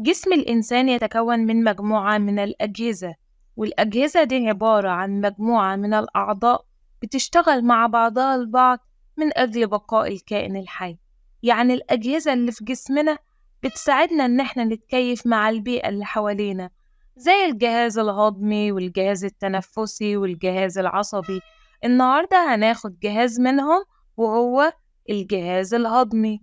جسم الإنسان يتكون من مجموعة من الأجهزة، والأجهزة دي عبارة عن مجموعة من الأعضاء بتشتغل مع بعضها البعض من أجل بقاء الكائن الحي. يعني الأجهزة اللي في جسمنا بتساعدنا إن احنا نتكيف مع البيئة اللي حوالينا، زي الجهاز الهضمي والجهاز التنفسي والجهاز العصبي. النهاردة هناخد جهاز منهم وهو الجهاز الهضمي.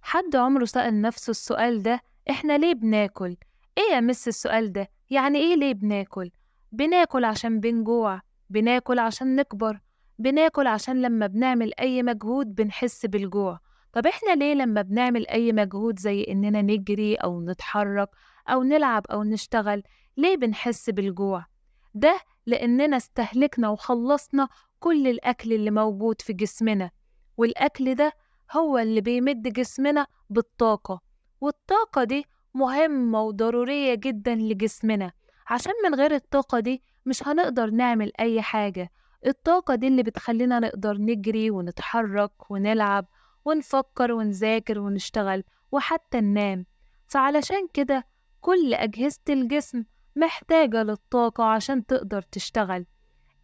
حد عمره سأل نفسه السؤال ده؟ إحنا ليه بناكل؟ إيه يا مس السؤال ده؟ يعني إيه ليه بناكل؟ بناكل عشان بنجوع، بناكل عشان نكبر، بناكل عشان لما بنعمل أي مجهود بنحس بالجوع. طب إحنا ليه لما بنعمل أي مجهود زي إننا نجري أو نتحرك أو نلعب أو نشتغل ليه بنحس بالجوع؟ ده لأننا استهلكنا وخلصنا كل الأكل اللي موجود في جسمنا، والأكل ده هو اللي بيمد جسمنا بالطاقة، والطاقة دي مهمة وضرورية جدا لجسمنا، عشان من غير الطاقة دي مش هنقدر نعمل أي حاجة. الطاقة دي اللي بتخلينا نقدر نجري ونتحرك ونلعب ونفكر ونذاكر ونشتغل وحتى ننام. فعلشان كده كل أجهزة الجسم محتاجة للطاقة عشان تقدر تشتغل.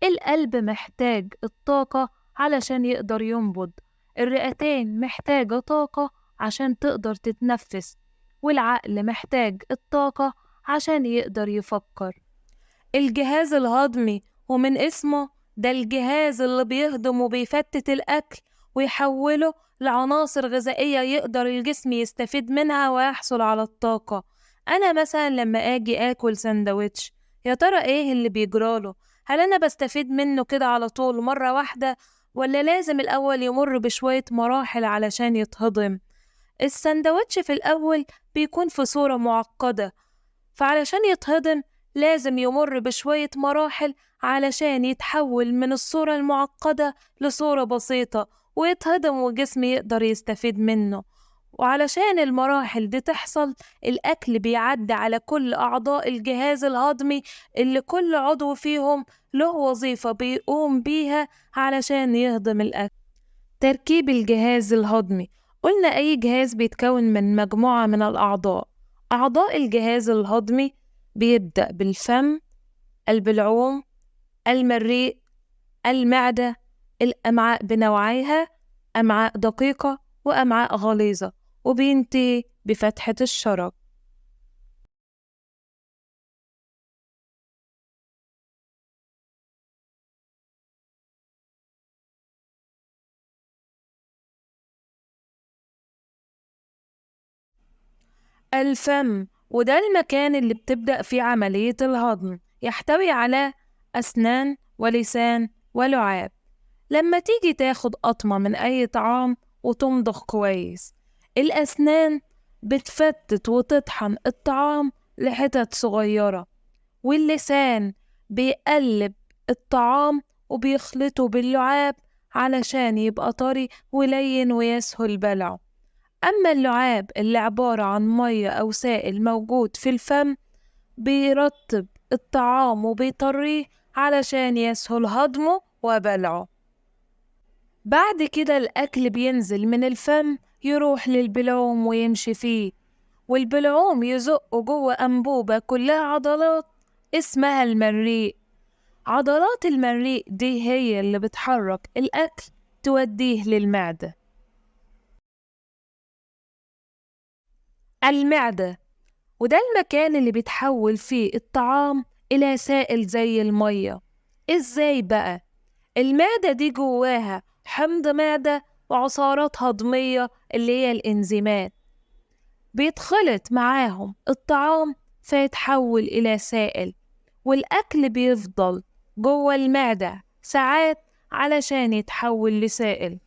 القلب محتاج الطاقة علشان يقدر ينبض، الرئتين محتاجة طاقة عشان تقدر تتنفس، والعقل محتاج الطاقة عشان يقدر يفكر. الجهاز الهضمي ومن اسمه ده الجهاز اللي بيهضم وبيفتت الأكل ويحوله لعناصر غذائية يقدر الجسم يستفيد منها ويحصل على الطاقة. أنا مثلا لما أجي آكل سندوتش، يا ترى إيه اللي بيجراله؟ هل أنا بستفيد منه كده على طول مرة واحدة، ولا لازم الأول يمر بشوية مراحل علشان يتهضم؟ السندوتش في الأول بيكون في صورة معقدة، فعلشان يتهضم لازم يمر بشوية مراحل علشان يتحول من الصورة المعقدة لصورة بسيطة ويتهضم والجسم يقدر يستفيد منه. وعلشان المراحل دي تحصل، الأكل بيعدي على كل أعضاء الجهاز الهضمي اللي كل عضو فيهم له وظيفة بيقوم بيها علشان يهضم الأكل. تركيب الجهاز الهضمي، قلنا أي جهاز بيتكون من مجموعة من الأعضاء. أعضاء الجهاز الهضمي بيبدأ بالفم، البلعوم، المريء، المعدة، الأمعاء بنوعيها، أمعاء دقيقة وأمعاء غليظة، وبينتهي بفتحة الشرج. الفم، وده المكان اللي بتبدأ فيه عملية الهضم، يحتوي على أسنان ولسان ولعاب. لما تيجي تاخد قطمة من أي طعام وتمضغ كويس، الأسنان بتفتت وتطحن الطعام لحتت صغيرة، واللسان بيقلب الطعام وبيخلطه باللعاب علشان يبقى طري ولين ويسهل بلعه. أما اللعاب اللي عبارة عن مية أو سائل موجود في الفم بيرطب الطعام وبيطريه علشان يسهل هضمه وبلعه. بعد كده الأكل بينزل من الفم يروح للبلعوم ويمشي فيه، والبلعوم يزقه جوه أنبوبة كلها عضلات اسمها المريء. عضلات المريء دي هي اللي بتحرك الأكل توديه للمعدة. المعدة، وده المكان اللي بيتحول فيه الطعام إلى سائل زي المية. إزاي بقى؟ المعدة دي جواها حمض معدة وعصارات هضمية اللي هي الإنزيمات، بيتخلط معاهم الطعام فيتحول إلى سائل، والأكل بيفضل جوه المعدة ساعات علشان يتحول لسائل.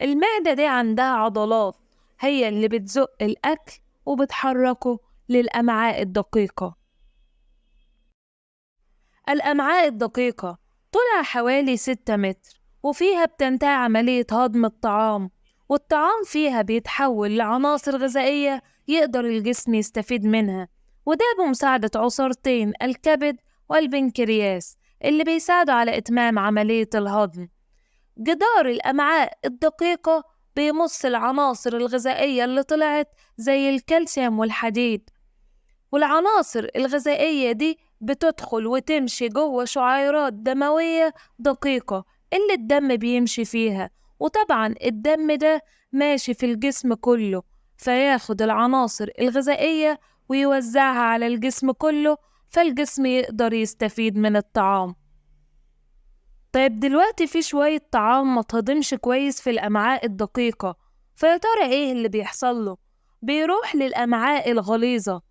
المعدة دي عندها عضلات هي اللي بتزق الأكل وبتحركه للأمعاء الدقيقة. الأمعاء الدقيقة طولها حوالي 6 متر، وفيها بتنتهي عملية هضم الطعام، والطعام فيها بيتحول لعناصر غذائية يقدر الجسم يستفيد منها، وده بمساعدة عصارتين الكبد والبنكرياس اللي بيساعدوا على إتمام عملية الهضم. جدار الأمعاء الدقيقة بيمص العناصر الغذائية اللي طلعت زي الكالسيوم والحديد، والعناصر الغذائية دي بتدخل وتمشي جوه شعيرات دموية دقيقة اللي الدم بيمشي فيها. وطبعا الدم ده ماشي في الجسم كله، فياخد العناصر الغذائية ويوزعها على الجسم كله، فالجسم يقدر يستفيد من الطعام. طيب دلوقتي في شوية طعام ما تهضمش كويس في الأمعاء الدقيقة، فيا ترى إيه اللي بيحصل له؟ بيروح للأمعاء الغليظة،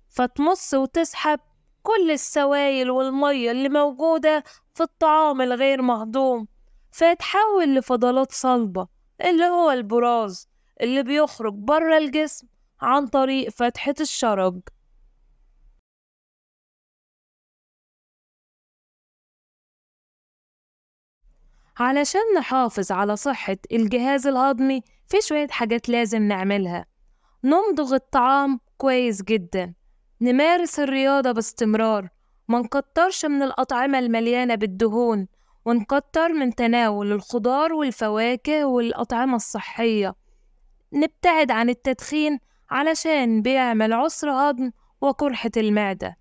فتمص وتسحب كل السوائل والمية اللي موجودة في الطعام الغير مهضوم، فيتحول لفضلات صلبة اللي هو البراز اللي بيخرج بره الجسم عن طريق فتحة الشرج. علشان نحافظ على صحة الجهاز الهضمي في شوية حاجات لازم نعملها. نمضغ الطعام كويس جدا، نمارس الرياضة باستمرار، ما نكترش من الأطعمة المليانة بالدهون، ونكتر من تناول الخضار والفواكه والأطعمة الصحية. نبتعد عن التدخين علشان بيعمل عسر هضم وقرحة المعدة.